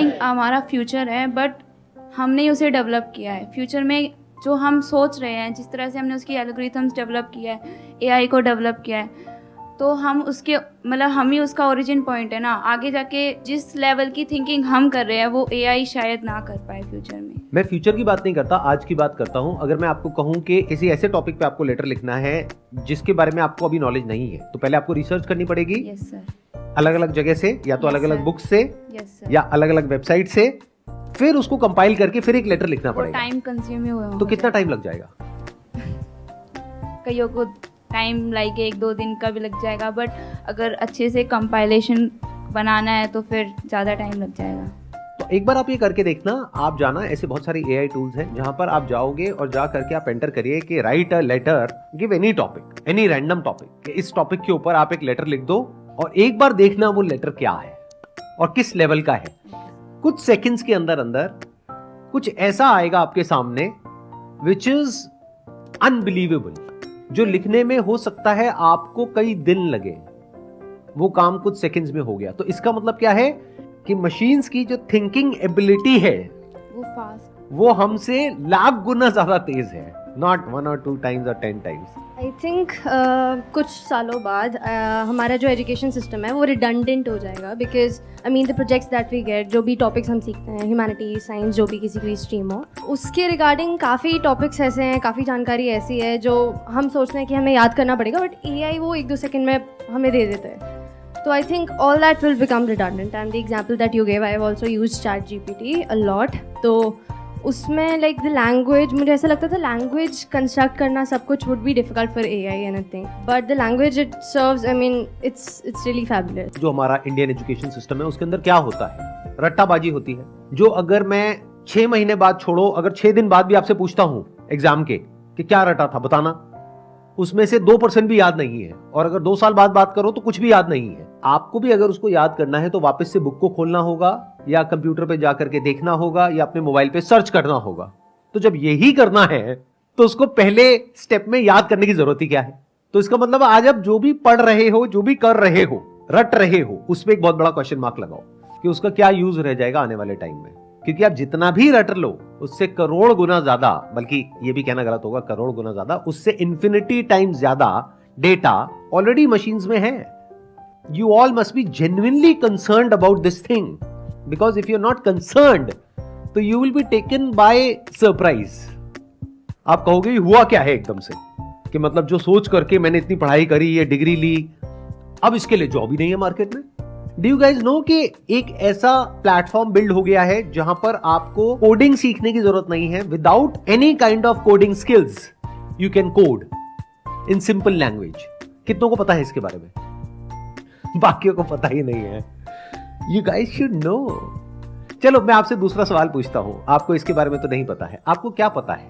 Learning हमारा future है, but हमने ही उसे डेवलप किया है। फ्यूचर में जो हम सोच रहे हैं, जिस तरह से हमने उसकी एल्गोरिथम्स डेवलप किया है, एआई को डेवलप किया है, तो हम उसके मतलब हम ही उसका ओरिजिन पॉइंट है ना। आगे जाके जिस लेवल की थिंकिंग हम कर रहे हैं वो एआई शायद ना कर पाए फ्यूचर में। मैं फ्यूचर की बात नहीं करता, आज की बात करता हूं। अगर मैं आपको कहूं कि किसी ऐसे टॉपिक पे आपको लेटर लिखना है जिसके बारे में आपको अभी नॉलेज नहीं है, तो पहले आपको रिसर्च करनी पड़ेगी। Yes sir. अलग अलग जगह से, या तो Yes, अलग अलग sir. बुक्स से, यस सर। या अलग अलग वेबसाइट से, फिर उसको कंपाइल करके फिर एक लेटर लिखना वो पड़ेगा। टाइम कंज्यूमिंग हुआ तो कितना टाइम लग जाएगा? कईयों को टाइम लाइक 1-2 दिन का भी लग जाएगा, बट अगर अच्छे से कंपाइलेशन बनाना है तो फिर ज़्यादा टाइम लग जाएगा। तो एक बार आप ये करके देखना। आप जाना, ऐसे बहुत सारी एआई टूल्स हैं जहां पर आप जाओगे और जा करके आप एंटर करिए कि write a letter, give any topic, any random topic. इस टॉपिक के ऊपर आप एक लेटर लिख दो और एक बार देखना वो लेटर क्या है और किस लेवल का है। कुछ सेकंड्स के अंदर अंदर कुछ ऐसा आएगा आपके सामने विच इज अनबिलीवेबल, जो लिखने में हो सकता है आपको कई दिन लगे, वो काम कुछ सेकंड्स में हो गया। तो इसका मतलब क्या है कि मशीन्स की जो थिंकिंग एबिलिटी है वो फास्ट, वो हमसे लाख गुना ज्यादा तेज है, not 1 or 2 times or 10 times। I think कुछ सालों बाद हमारा जो एजुकेशन सिस्टम है वो रिडंडेंट हो जाएगा, because I mean the projects that we get, जो भी टॉपिक्स हम सीखते हैं, ह्यूमैनिटीज, साइंस, जो भी किसी की स्ट्रीम हो, उसके रिगार्डिंग काफ़ी टॉपिक्स ऐसे हैं, काफ़ी जानकारी ऐसी है जो हम सोचते हैं कि हमें याद करना पड़ेगा, बट एआई वो 1-2 सेकंड में हमें दे देता है। So I think all that will become redundant, and the example that you gave, I have also used ChatGPT a lot. तो उसमें like the language, मुझे ऐसा लगता था language construct करना सब कुछ would be difficult for AI anything, but the language it serves, I mean it's really fabulous. जो हमारा इंडियन एजुकेशन सिस्टम है उसके अंदर क्या होता है, रट्टाबाजी होती है। जो अगर मैं 6 महीने बाद छोड़ो, अगर 6 दिन बाद भी आपसे पूछता हूं एग्जाम के कि क्या रटा था बताना, उसमें से 2% भी याद नहीं है। और अगर 2 साल बाद बात करो तो कुछ भी याद नहीं है। आपको भी अगर उसको याद करना है तो वापस से बुक को खोलना होगा, या कंप्यूटर पे जाकर के देखना होगा, या अपने मोबाइल पे सर्च करना होगा। तो जब यही करना है तो उसको पहले स्टेप में याद करने की जरूरत ही क्या है? तो इसका मतलब आज आप जो भी पढ़ रहे हो, जो भी कर रहे हो, रट रहे हो, उसमें एक बहुत बड़ा क्वेश्चन मार्क लगाओ कि उसका क्या यूज रह जाएगा आने वाले टाइम में। क्योंकि आप जितना भी रट लो उससे करोड़ गुना ज्यादा, बल्कि ये भी कहना गलत होगा, करोड़ गुना ज्यादा, उससे इन्फिनिटी टाइम्स ज्यादा डेटा ऑलरेडी मशीन्स में है। You all must be genuinely concerned about this thing, because if you are not concerned तो you will be taken by surprise. आप कहोगे हुआ क्या है एकदम से, कि मतलब जो सोच करके मैंने इतनी पढ़ाई करी, ये डिग्री ली, अब इसके लिए जॉब ही नहीं है मार्केट में। डू यू गाइज नो कि एक ऐसा प्लेटफॉर्म बिल्ड हो गया है जहां पर आपको कोडिंग सीखने की जरूरत नहीं है। Without any kind of coding skills you can code in simple language. कितनों को पता है इसके बारे में? बाकियों को पता ही नहीं है। You guys should know. चलो मैं आपसे दूसरा सवाल पूछता हूं। आपको इसके बारे में तो नहीं पता है, आपको क्या पता है?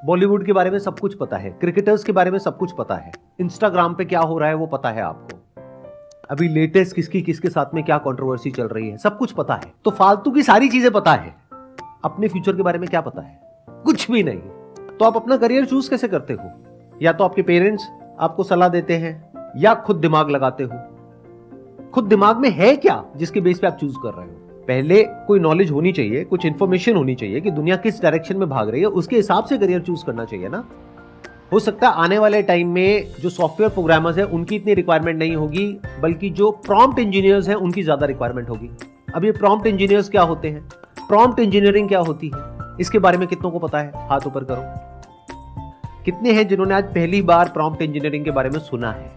बॉलीवुड के बारे में सब कुछ पता है, क्रिकेटर्स के बारे में सब कुछ पता है, इंस्टाग्राम पे क्या हो रहा है वो पता है आपको, अभी लेटेस्ट किसके साथ में क्या कंट्रोवर्सी चल रही है, सब कुछ पता है। तो फालतू की सारी चीजें पता है, अपने फ्यूचर के बारे में क्या पता है? कुछ भी नहीं। तो आप अपना करियर चूज कैसे करते हो? या तो आपके पेरेंट्स आपको सलाह देते हैं, या खुद दिमाग लगाते हो। खुद दिमाग में है क्या जिसके बेस पे आप चूज कर रहे हो? पहले कोई नॉलेज होनी चाहिए, कुछ इंफॉर्मेशन होनी चाहिए कि दुनिया किस डायरेक्शन में भाग रही है, उसके हिसाब से करियर चूज करना चाहिए ना। हो सकता है आने वाले टाइम में जो सॉफ्टवेयर प्रोग्रामर्स हैं उनकी इतनी रिक्वायरमेंट नहीं होगी, बल्कि जो प्रॉम्प्ट इंजीनियर्स हैं उनकी ज्यादा रिक्वायरमेंट होगी। अब ये प्रॉम्प्ट इंजीनियर्स क्या होते हैं, प्रॉम्प्ट इंजीनियरिंग क्या होती है, इसके बारे में कितनों को पता है? हाथ ऊपर करो। कितने हैं जिन्होंने आज पहली बार प्रॉम्प्ट इंजीनियरिंग के बारे में सुना है?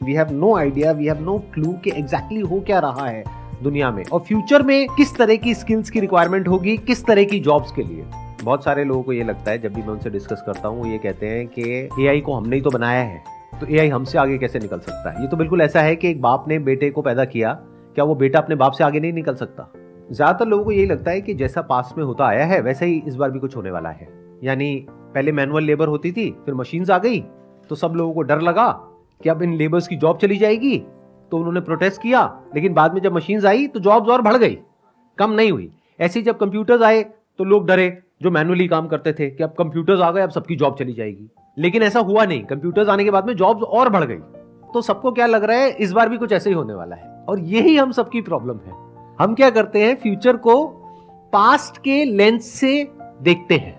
We have no idea, we have no clue कि एग्जैक्टली हो क्या रहा है दुनिया में, और फ्यूचर में किस तरह की स्किल्स की रिक्वायरमेंट होगी, किस तरह की जॉब्स के लिए। बहुत सारे लोगों को ये लगता है, जब भी मैं उनसे डिस्कस करता हूँ, वो ये कहते हैं कि एआई को हमने ही तो बनाया है, तो एआई हमसे आगे कैसे निकल सकता है? ये तो बिल्कुल ऐसा है कि एक बाप ने बेटे को पैदा किया, क्या वो बेटा अपने बाप से आगे नहीं निकल सकता? ज्यादातर लोगों को यही लगता है कि जैसा पास्ट में होता आया है वैसा ही इस बार भी कुछ होने वाला है। यानी पहले मैनुअल लेबर होती थी, फिर मशीन्स आ गई, तो सब लोगों को डर लगा कि अब इन लेबर्स की जॉब चली जाएगी, तो उन्होंने प्रोटेस्ट किया। लेकिन बाद में जब मशीन्स आई तो जॉब्स और बढ़ गई, कम नहीं हुई। ऐसे ही जब कंप्यूटर्स आए तो लोग डरे जो मैनुअली काम करते थे कि अब कंप्यूटर्स आ गए, अब सबकी जॉब चली जाएगी। लेकिन ऐसा हुआ नहीं, कंप्यूटर्स आने के बाद में जॉब्स और बढ़ गई। तो सबको क्या लग रहा है, इस बार भी कुछ ऐसे ही होने वाला है। और यही हम सबकी प्रॉब्लम है। हम क्या करते हैं, फ्यूचर को पास्ट के लेंस से देखते हैं।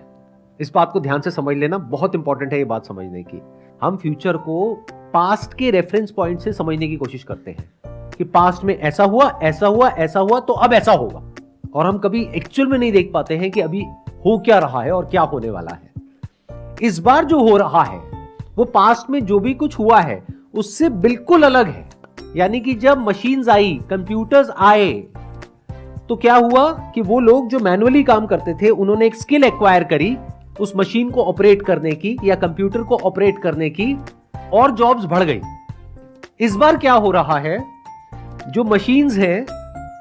इस बात को ध्यान से समझ लेना, बहुत इंपॉर्टेंट है ये बात समझने की। हम फ्यूचर को पास्ट के रेफरेंस पॉइंट से समझने की कोशिश करते हैं कि पास्ट में ऐसा हुआ, ऐसा हुआ, ऐसा हुआ, तो अब ऐसा होगा। और हम कभी एक्चुअल में नहीं देख पाते हैं कि अभी हो क्या रहा है और क्या होने वाला है। इस बार जो हो रहा है वो पास्ट में जो भी कुछ हुआ है उससे बिल्कुल अलग है। यानी कि जब मशीन्स आई, कंप्यूटर्स आए, तो क्या हुआ कि वो लोग जो मैनुअली काम करते थे उन्होंने एक स्किल एक्वायर करी उस मशीन को ऑपरेट करने की या कंप्यूटर को ऑपरेट करने की, और जॉब्स बढ़ गई। इस बार क्या हो रहा है, जो मशीन्स हैं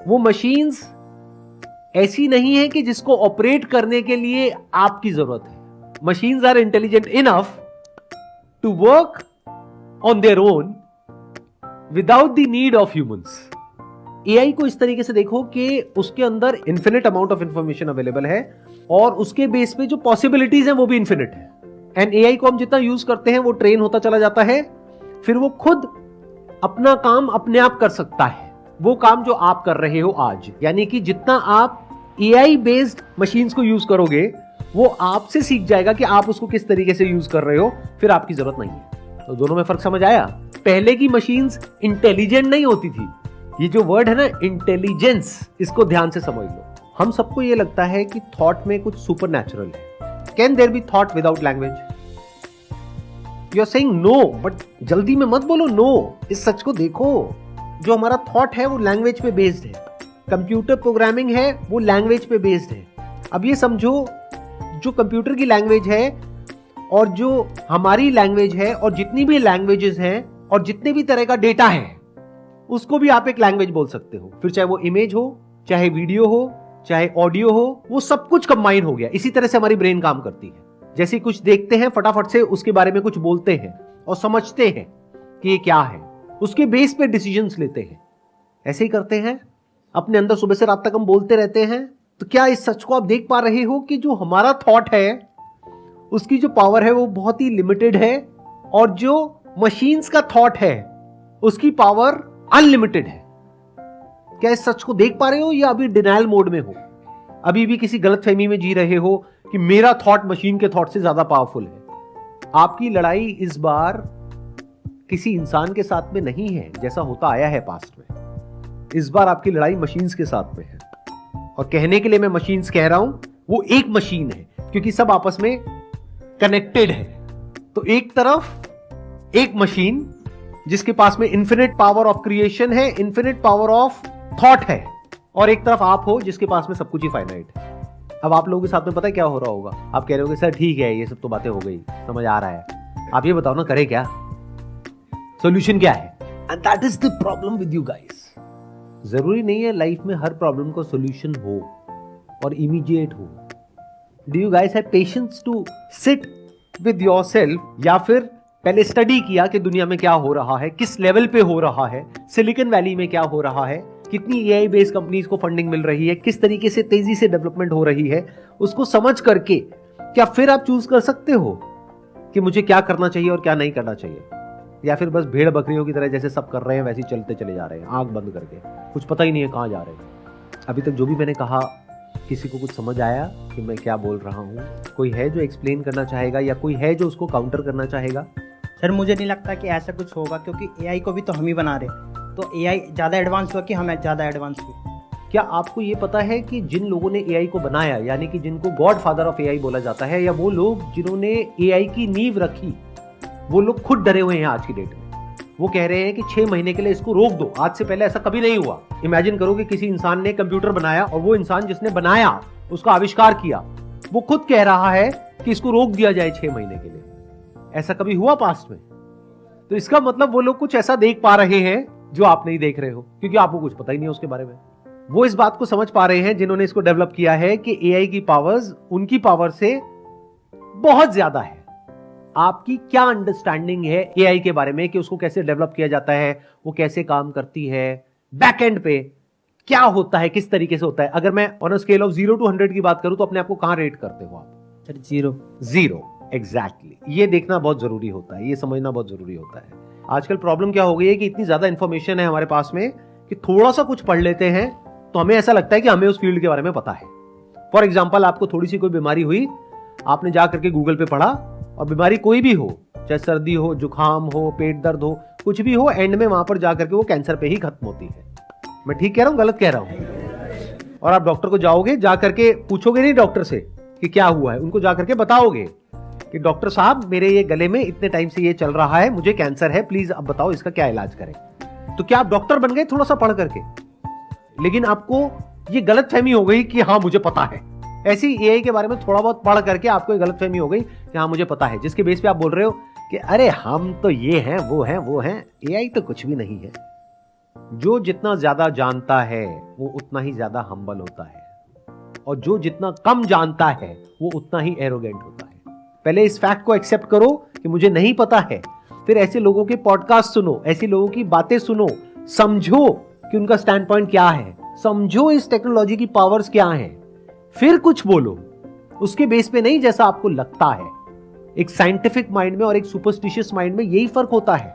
वो मशीन्स ऐसी नहीं है कि जिसको ऑपरेट करने के लिए आपकी जरूरत है। Machines are intelligent enough to work on their own without the need of humans. AI को इस तरीके से देखो कि उसके अंदर infinite amount of information available है और उसके बेस पे जो पॉसिबिलिटीज हैं वो भी इन्फिनिट है। एंड एआई को हम जितना यूज करते हैं वो ट्रेन होता चला जाता है, फिर वो खुद अपना काम अपने आप कर सकता है, वो काम जो आप कर रहे हो आज। यानी कि जितना आप एआई बेस्ड मशीन्स को यूज करोगे वो आपसे सीख जाएगा कि आप उसको किस तरीके से यूज कर रहे हो, फिर आपकी जरूरत नहीं है। तो दोनों में फर्क समझ आया? पहले की मशीन्स इंटेलिजेंट नहीं होती थी। ये जो वर्ड है ना इंटेलिजेंस, इसको ध्यान से समझ लो। हम सबको ये लगता है कि थॉट में कुछ सुपर नेचुरल है। Can there be thought without language? You are saying no, but जल्दी में मत बोलो नो। इस सच को देखो, जो हमारा थॉट है वो लैंग्वेज पे बेस्ड है। कंप्यूटर प्रोग्रामिंग है वो लैंग्वेज पे बेस्ड है। अब ये समझो, जो कंप्यूटर की लैंग्वेज है और जो हमारी लैंग्वेज है और जितनी भी लैंग्वेजेस हैं और जितने भी तरह का डेटा है उसको भी आप एक लैंग्वेज बोल सकते हो। फिर चाहे वो इमेज हो, चाहे वीडियो हो, चाहे ऑडियो हो, वो सब कुछ कंबाइन हो गया। इसी तरह से हमारी ब्रेन काम करती है। जैसे कुछ देखते हैं फटाफट से उसके बारे में कुछ बोलते हैं और समझते हैं कि ये क्या है, उसके बेस पे डिसीजंस लेते हैं। ऐसे ही करते हैं अपने अंदर, सुबह से रात तक हम बोलते रहते हैं। तो क्या इस सच को आप देख पा रहे हो कि जो हमारा थॉट है उसकी जो पावर है वो बहुत ही लिमिटेड है, और जो मशीन्स का थॉट है उसकी पावर अनलिमिटेड है। क्या इस सच को देख पा रहे हो या अभी डिनायल मोड में हो? अभी भी किसी गलतफहमी में जी रहे हो कि मेरा थॉट मशीन के थॉट से ज्यादा पावरफुल है? आपकी लड़ाई इस बार किसी इंसान के साथ में नहीं है जैसा होता आया है पास्ट में। इस बार आपकी लड़ाई मशीन्स के साथ में है। और कहने के लिए मैं मशीन्स कह रहा हूं, वो एक मशीन है क्योंकि सब आपस में कनेक्टेड है। तो एक तरफ एक मशीन जिसके पास में इन्फिनिट पावर ऑफ क्रिएशन है, इन्फिनिट पावर ऑफ थॉट है, और एक तरफ आप हो जिसके पास में सब कुछ ही फाइनाइट है। अब आप लोगों के साथ में पता है क्या हो रहा होगा? आप कह रहे हो सर ठीक है, ये सब तो बातें हो गई, समझ आ रहा है। आप ये बताओ ना, करें क्या? सॉल्यूशन क्या है? And that is the problem with you guys. जरूरी नहीं है लाइफ में हर प्रॉब्लम को सॉल्यूशन हो और इमीडिएट हो। Do you guys have patience to sit with yourself, या फिर पहले स्टडी किया कि दुनिया में क्या हो रहा है, किस लेवल पे हो रहा है, सिलिकॉन वैली में क्या हो रहा है, कितनी एआई बेस्ड कंपनीज को फंडिंग मिल रही है, किस तरीके से तेजी से डेवलपमेंट हो रही है, उसको समझ करके क्या फिर आप चूज कर सकते हो कि मुझे क्या करना चाहिए और क्या नहीं करना चाहिए? या फिर बस भेड़ बकरियों की तरह जैसे सब कर रहे हैं वैसे ही चलते चले जा रहे हैं आंख बंद करके, कुछ पता ही नहीं है कहां जा रहे हैं। अभी तक जो भी मैंने कहा, किसी को कुछ समझ आया कि मैं क्या बोल रहा हूं? कोई है जो एक्सप्लेन करना चाहेगा या कोई है जो उसको काउंटर करना चाहेगा? सर मुझे नहीं लगता कि ऐसा कुछ होगा, क्योंकि एआई को भी तो हम ही बना रहे हैं। तो एआई ज़्यादा एडवांस हुआ कि हम ज़्यादा एडवांस हुए? क्या आपको ये पता है कि जिन लोगों ने एआई को बनाया, यानी कि जिनको गॉड फादर ऑफ एआई बोला जाता है, या वो लोग जिन्होंने एआई की नींव रखी, वो लोग खुद डरे हुए हैं आज की डेट में। वो कह रहे हैं कि 6 महीने के लिए इसको रोक दो। आज से पहले ऐसा कभी नहीं हुआ। इमेजिन करो कि किसी इंसान ने कंप्यूटर बनाया और वो इंसान जिसने बनाया, उसका आविष्कार किया, वो खुद कह रहा है कि इसको रोक दिया जाए 6 महीने के लिए। ऐसा कभी हुआ पास्ट में? तो इसका मतलब वो लोग कुछ ऐसा देख पा रहे हैं जो आप नहीं देख रहे हो, क्योंकि आपको कुछ पता ही नहीं है उसके बारे में। वो इस बात को समझ पा रहे हैं जिन्होंने इसको डेवलप किया है कि एआई की पावर्स उनकी पावर से बहुत ज्यादा है। आपकी क्या अंडरस्टैंडिंग है एआई के बारे में कि उसको कैसे डेवलप किया जाता है, वो कैसे काम करती है, बैक एंड पे क्या होता है, किस तरीके से होता है? अगर मैं on a scale of 0 to 100 की बात करूं तो अपने आप को कहां रेट करते हो आप? सर 0। 0 एग्जैक्टली। ये देखना बहुत जरूरी होता है, ये समझना बहुत जरूरी होता है। आजकल प्रॉब्लम क्या हो गई है कि इतनी ज्यादा इंफॉर्मेशन है हमारे पास में कि थोड़ा सा कुछ पढ़ लेते हैं तो हमें ऐसा लगता है कि हमें उस फील्ड के बारे में पता है। फॉर एग्जाम्पल, आपको थोड़ी सी कोई बीमारी हुई, आपने जा करके गूगल पे पढ़ा, और बीमारी कोई भी हो, चाहे सर्दी हो, जुकाम हो, पेट दर्द हो, कुछ भी हो, एंड में वहां पर जाकर के वो कैंसर पे ही खत्म होती है। मैं ठीक कह रहा हूं, गलत कह रहा हूं? और आप डॉक्टर को जाओगे, जाकर के पूछोगे नहीं डॉक्टर से कि क्या हुआ है, उनको जाकर के बताओगे कि डॉक्टर साहब मेरे ये गले में इतने टाइम से ये चल रहा है, मुझे कैंसर है, प्लीज अब बताओ इसका क्या इलाज करें। तो क्या आप डॉक्टर बन गए थोड़ा सा पढ़ करके? लेकिन आपको ये गलतफहमी हो गई कि हाँ मुझे पता है। ऐसी एआई के बारे में थोड़ा बहुत पढ़ करके आपको ये गलतफहमी हो गई कि हाँ मुझे पता है, जिसके बेस पे आप बोल रहे हो कि अरे हम तो ये हैं, वो हैं, एआई तो कुछ भी नहीं है। जो जितना ज्यादा जानता है वो उतना ही ज्यादा हम्बल होता है, और जो जितना कम जानता है वो उतना ही एरोगेंट होता है। पहले इस फैक्ट को एक्सेप्ट करो कि मुझे नहीं पता है, फिर ऐसे लोगों के पॉडकास्ट सुनो, ऐसे लोगों की बातें सुनो, समझो कि उनका स्टैंड पॉइंट क्या है, समझो इस टेक्नोलॉजी की पावर्स क्या हैं, फिर कुछ बोलो। उसके बेस पे नहीं जैसा आपको लगता है। एक साइंटिफिक माइंड में और एक सुपरस्टिशियस माइंड में यही फर्क होता है।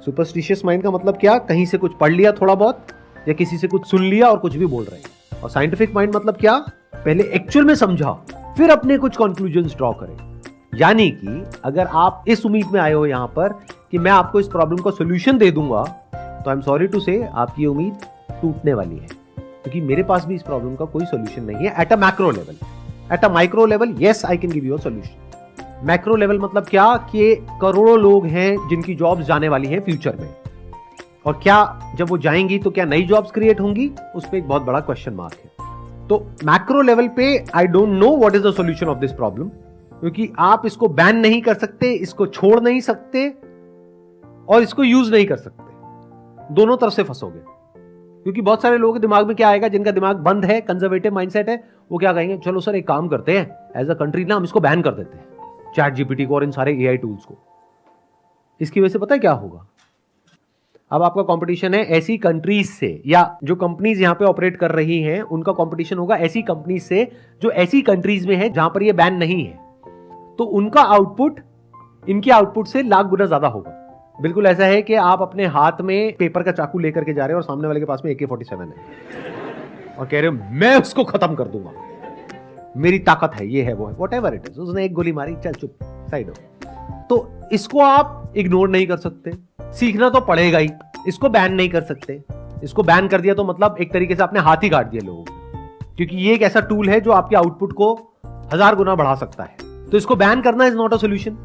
सुपरस्टिशियस माइंड का मतलब क्या? कहीं से कुछ पढ़ लिया थोड़ा बहुत, या किसी से कुछ सुन लिया और कुछ भी बोल रहे हैं। और साइंटिफिक माइंड मतलब क्या? पहले एक्चुअल में समझा, फिर अपने कुछ कंक्लूजन्स ड्रॉ करें। यानी कि अगर आप इस उम्मीद में आए हो यहां पर कि मैं आपको इस प्रॉब्लम का सोल्यूशन दे दूंगा, तो आई एम सॉरी टू से आपकी ये उम्मीद टूटने वाली है, क्योंकि मेरे पास भी इस प्रॉब्लम का कोई सोल्यूशन नहीं है at a macro level. At a micro level yes I can give you a solution. Macro level मतलब क्या? कि करोड़ों लोग हैं जिनकी जॉब्स जाने वाली हैं फ्यूचर में, और क्या जब वो जाएंगी तो क्या नई जॉब्स क्रिएट होंगी? उस पर एक बहुत बड़ा क्वेश्चन मार्क है। तो मैक्रो लेवल पे I don't know what is the solution of this problem, क्योंकि आप इसको बैन नहीं कर सकते, इसको छोड़ नहीं सकते, और इसको यूज नहीं कर सकते। दोनों तरफ से फंसोगे, क्योंकि बहुत सारे लोगों के दिमाग में क्या आएगा, जिनका दिमाग बंद है, कंजर्वेटिव माइंडसेट है, वो क्या कहेंगे, चलो सर एक काम करते हैं, एज अ कंट्री ना हम इसको बैन कर देते हैं, चैट जीपीटी को और इन सारे एआई टूल्स को। इसकी वजह से पता है क्या होगा? अब आपका कंपटीशन है ऐसी कंट्रीज से, या जो कंपनीज यहां पे ऑपरेट कर रही हैं उनका कंपटीशन होगा ऐसी कंपनीज से जो ऐसी कंट्रीज में है जहां पर ये बैन नहीं है। तो उनका आउटपुट इनके आउटपुट से लाख गुना ज्यादा होगा। बिल्कुल ऐसा है कि आप अपने हाथ में पेपर का चाकू लेकर के जा रहे हो और सामने वाले के पास में AK-47 है और कह रहे हो मैं उसको खत्म कर दूंगा, मेरी ताकत है, ये है, वो है, व्हाटएवर इट इज। उसने एक गोली मारी, चल चुप साइड हो। तो इसको आप इग्नोर नहीं कर सकते, सीखना तो पड़ेगा ही। इसको बैन नहीं कर सकते। इसको बैन कर दिया तो मतलब एक तरीके से आपने हाथ ही काट दिया लोगों को, क्योंकि ये एक ऐसा टूल है जो आपके आउटपुट को 1000 गुना बढ़ा सकता है। तो इसको बैन करना इज नॉट अ सोल्यूशन,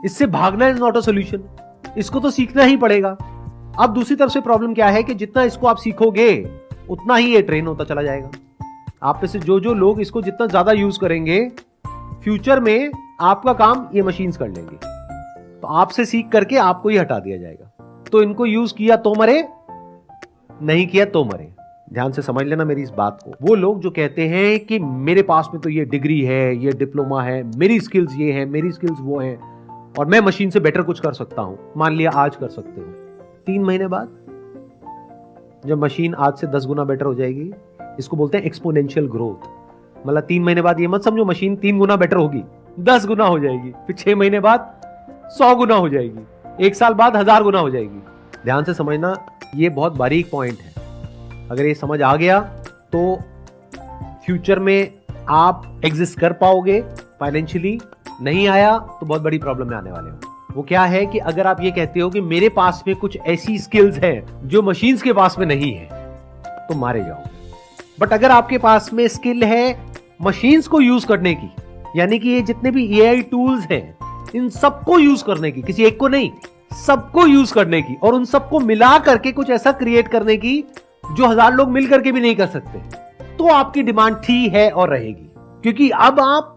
इससे भागना इज नॉट अ सोल्यूशन, इसको तो सीखना ही पड़ेगा। अब दूसरी तरफ से प्रॉब्लम क्या है कि जितना इसको आप सीखोगे उतना ही ये ट्रेन होता चला जाएगा। आप में से जो लोग इसको जितना ज्यादा यूज करेंगे, फ्यूचर में आपका काम ये मशीन्स कर लेंगे। तो आपसे सीख करके आपको ही हटा दिया जाएगा। तो इनको यूज किया तो मरे, नहीं किया तो मरे। ध्यान से समझ लेना मेरी इस बात को। वो लोग जो कहते हैं कि मेरे पास में तो ये डिग्री है, ये डिप्लोमा है, मेरी स्किल्स ये है, मेरी स्किल्स वो है, और मैं मशीन से बेटर कुछ कर सकता हूं। मान लिया आज कर सकते हो, 3 महीने बाद जब मशीन आज से 10 गुना बेटर हो जाएगी, इसको बोलते हैं एक्सपोनेंशियल ग्रोथ। मतलब 3 महीने बाद ये मत समझो मशीन 3 गुना बेटर होगी, 10 गुना हो जाएगी, फिर 6 महीने बाद 100 गुना हो जाएगी, 1 साल बाद 1000 गुना हो जाएगी। ध्यान से समझना, ये बहुत बारीक पॉइंट है। अगर ये समझ आ गया तो फ्यूचर में आप एग्जिस्ट कर पाओगे फाइनेंशियली। नहीं आया तो बहुत बड़ी प्रॉब्लम में आने वाले हो। वो क्या है कि अगर आप ये कहते हो कि मेरे पास में कुछ ऐसी स्किल्स हैं जो मशीन्स के पास में नहीं है, तो मारे जाओगे। बट अगर आपके पास में स्किल है मशीन्स को यूज करने की, यानी कि ये जितने भी एआई टूल्स हैं इन सबको यूज करने की, किसी एक को नहीं, सबको यूज करने की, और उन सबको मिला करके कुछ ऐसा क्रिएट करने की जो 1000 लोग मिल करके भी नहीं कर सकते, तो आपकी डिमांड थी, है और रहेगी। क्योंकि अब आप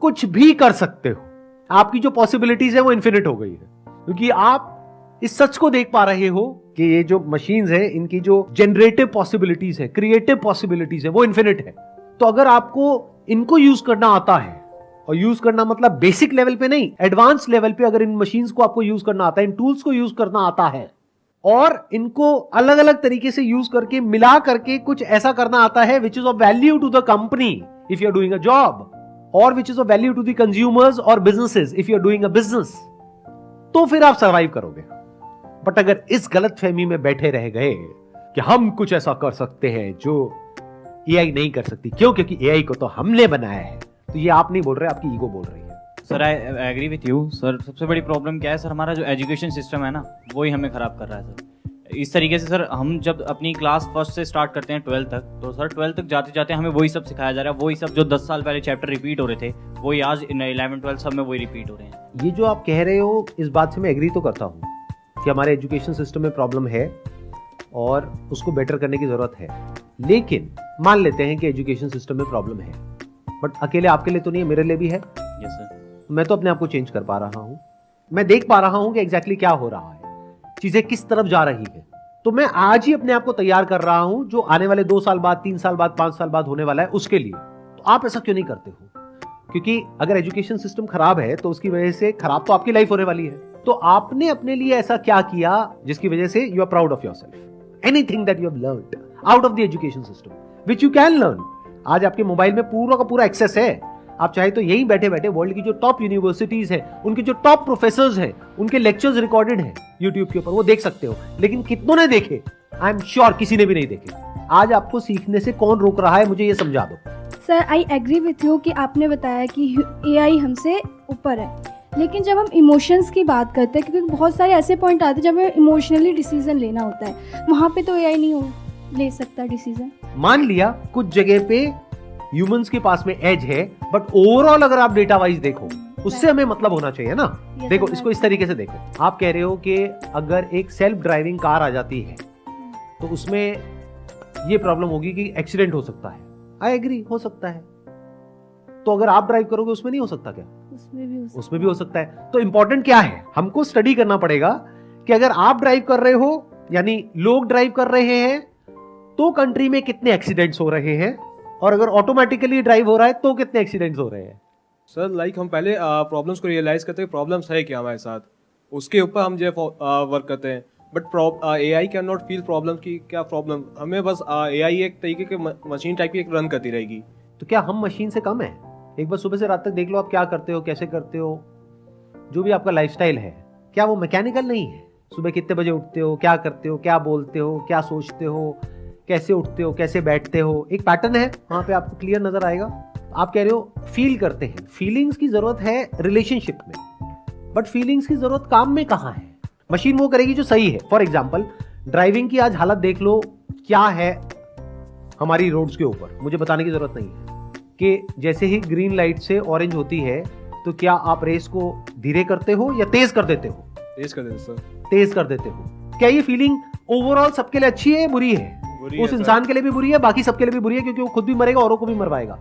कुछ भी कर सकते हो, आपकी जो पॉसिबिलिटीज है वो इन्फिनिट हो गई है। क्योंकि आप इस सच को देख पा रहे हो कि ये जो मशीन्स हैं इनकी जो जनरेटिव पॉसिबिलिटीज है, क्रिएटिव पॉसिबिलिटीज है, वो इन्फिनिट है। तो अगर आपको इनको यूज करना आता है, और यूज करना मतलब बेसिक लेवल पे नहीं, एडवांस लेवल पे अगर इन मशीन्स को आपको यूज करना आता है, इन टूल्स को यूज करना आता है, और इनको अलग अलग तरीके से यूज करके मिला करके कुछ ऐसा करना आता है which is of value to the company if you are doing a job, और which is of value to the consumers और businesses if you are doing a business, तो फिर आप सर्वाइव करोगे। बट अगर इस गलतफहमी में बैठे रह गए कि हम कुछ ऐसा कर सकते हैं जो एआई नहीं कर सकती। क्यों? क्योंकि एआई को तो हमने बनाया है। तो ये आप नहीं बोल रहे, आपकी ईगो बोल रही है। Sir I agree with you sir. सबसे बड़ी प्रॉब्लम क्या है सर, हमारा जो एजुकेशन सिस्टम है ना, वही हमें ख़राब कर रहा है सर। इस तरीके से सर, हम जब अपनी क्लास फर्स्ट से स्टार्ट करते हैं 12th तक, तो सर 12th तक जाते जाते हमें वही सब सिखाया जा रहा है। वही सब जो 10 साल पहले चैप्टर रिपीट हो रहे थे, वही आज 11th 12th सब में वही रिपीट हो रहे हैं। ये जो आप कह रहे हो, इस बात से मैं एग्री तो करता हूँ कि हमारे एजुकेशन सिस्टम में प्रॉब्लम है और उसको बेटर करने की ज़रूरत है। लेकिन मान लेते हैं कि एजुकेशन सिस्टम में प्रॉब्लम है, बट अकेले आपके लिए तो नहीं है, मेरे लिए भी है। Yes sir. मैं तो अपने आप को चेंज कर पा रहा हूँ, मैं देख पा रहा हूँ कि एग्जैक्टली क्या हो रहा है, चीज़ें किस तरफ जा रही है। तो मैं आज ही अपने आप को तैयार कर रहा हूं जो आने वाले 2 साल बाद, 3 साल बाद, 5 साल बाद होने वाला है उसके लिए। तो आप ऐसा क्यों नहीं करते हो? क्योंकि अगर एजुकेशन सिस्टम खराब है तो उसकी वजह से खराब तो आपकी लाइफ होने वाली है। तो आपने अपने लिए ऐसा क्या किया जिसकी वजह से you are proud of yourself? Anything that you have learned out of the education system which you can learn. आज आपके मोबाइल में पूरा का पूरा एक्सेस है। आप चाहे तो यहीं बैठे बैठे वर्ल्ड की जो टॉप यूनिवर्सिटीज हैं, उनके जो टॉप प्रोफेसर्स हैं, उनके लेक्चर्स रिकॉर्डेड हैं यूट्यूब के ऊपर, वो देख सकते हो। लेकिन कितनों ने देखे? आई एम श्योर किसी ने भी नहीं देखे। आज आपको सीखने से कौन रोक रहा है, मुझे ये समझा दो। Sir I agree with you कि आपने बताया कि एआई हमसे ऊपर है, लेकिन जब हम इमोशंस की बात करते हैं, क्योंकि बहुत सारे ऐसे पॉइंट आते हैं जब हमें इमोशनली डिसीजन लेना होता है, वहाँ पे तो एआई नहीं ले सकता डिसीजन। मान लिया कुछ जगह पे ह्यूमंस के पास में एज है, बट ओवरऑल अगर आप डेटा वाइज देखो, उससे हमें मतलब होना चाहिए ना। देखो इसको इस तरीके से देखो। आप कह रहे हो कि अगर एक सेल्फ ड्राइविंग कार आ जाती है तो उसमें ये प्रॉब्लम होगी कि एक्सीडेंट हो सकता है। आई एग्री, हो सकता है। तो अगर आप ड्राइव करोगे उसमें नहीं हो सकता क्या? उसमें भी हो सकता है। तो इंपॉर्टेंट क्या है, हमको स्टडी करना पड़ेगा कि अगर आप ड्राइव कर रहे हो, यानी लोग ड्राइव कर रहे हैं, तो कंट्री में कितने एक्सीडेंट्स हो रहे हैं, और अगर ऑटोमेटिकली ड्राइव हो रहा है तो कितने एक्सीडेंट्स हो रहे हैं। सर लाइक हम पहले प्रॉब्लम्स को रियलाइज करते हैं, प्रॉब्लम्स है क्या हमारे साथ, उसके ऊपर हम जो वर्क करते हैं। But AI can not feel problem की क्या प्रॉब्लम, हमें बस एआई एक तरीके के मशीन टाइप की एक रन करती रहेगी। तो क्या हम मशीन से कम है? एक बार सुबह से रात तक देख लो आप क्या करते हो, कैसे करते हो, जो भी आपका लाइफस्टाइल है, क्या वो मैकेनिकल नहीं है? सुबह कितने बजे उठते हो, क्या करते हो, क्या बोलते हो, क्या सोचते हो, कैसे उठते हो, कैसे बैठते हो, एक पैटर्न है, वहां पे आपको क्लियर नजर आएगा। आप कह रहे हो फील करते हैं, फीलिंग्स की जरूरत है रिलेशनशिप में, बट फीलिंग्स की जरूरत काम में कहां है? मशीन वो करेगी जो सही है। फॉर एग्जाम्पल ड्राइविंग की आज हालत देख लो क्या है हमारी रोड्स के ऊपर, मुझे बताने की जरूरत नहीं है कि जैसे ही ग्रीन लाइट से ऑरेंज होती है तो क्या आप रेस को धीरे करते हो या तेज कर देते हो? तेज कर देते सर। तेज कर देते हो। क्या ये फीलिंग ओवरऑल सबके लिए अच्छी है, बुरी है? उस इंसान के लिए भी बुरी है, बाकी सबके लिए भी बुरी है, क्योंकि वो खुद भी मरेगा, औरों को भी मरवाएगा।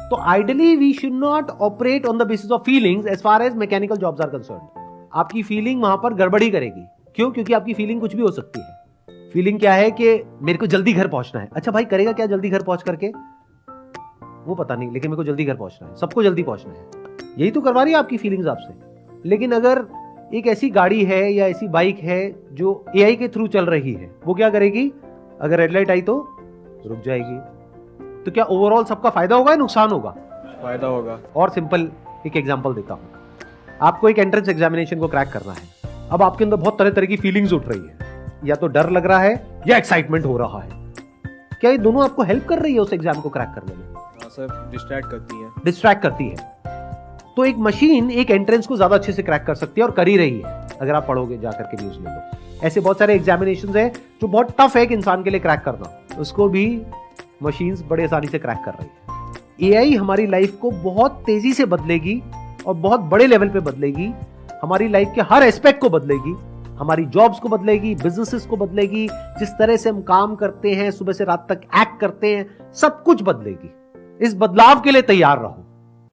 तो ideally we should not operate on the basis of feelings as far as mechanical jobs are concerned. आपकी फीलिंग वहां पर गड़बड़ी करेगी। क्यों? क्योंकि आपकी फीलिंग कुछ भी हो सकती है। फीलिंग क्या है कि मेरे को जल्दी घर पहुंचना है। अच्छा भाई, करेगा क्या जल्दी घर पहुंच करके? वो पता नहीं, लेकिन मेरे को जल्दी घर पहुंचना है, सबको जल्दी पहुंचना है, यही तो करवा रही है आपकी फीलिंग्स आपसे। लेकिन अगर एक ऐसी गाड़ी है या ऐसी बाइक है जो एआई के थ्रू चल रही है, वो क्या करेगी? अगर रेड लाइट आई तो रुक जाएगी। तो क्या ओवरऑल सबका फायदा होगा या नुकसान होगा? फायदा होगा। और सिंपल एक एग्जांपल देता हूं। आपको एक एंट्रेंस एग्जामिनेशन को क्रैक करना है। अब आपके अंदर बहुत तरह तरह की फीलिंग्स उठ रही है, या तो डर लग रहा है या एक्साइटमेंट हो रहा है। क्या ये दोनों आपको हेल्प कर रही है उस एग्जाम को क्रैक करने में? हाँ सर, डिस्ट्रैक्ट करती है। डिस्ट्रैक्ट करती है। तो एक मशीन एक एंट्रेंस को ज्यादा अच्छे से क्रैक कर सकती है और कर ही रही है। अगर आप पढ़ोगे जाकर के न्यूज में तो ऐसे बहुत सारे एग्जामिनेशंस है जो बहुत टफ है एक इंसान के लिए क्रैक करना, उसको भी मशीन्स बड़े आसानी से क्रैक कर रही है। एआई हमारी लाइफ को बहुत तेजी से बदलेगी और बहुत बड़े लेवल पे बदलेगी। हमारी लाइफ के हर एस्पेक्ट को बदलेगी, हमारी जॉब्स को बदलेगी, बिजनेसेस को बदलेगी, जिस तरह से हम काम करते हैं, सुबह से रात तक एक्ट करते हैं, सब कुछ बदलेगी। इस बदलाव के लिए तैयार रहो।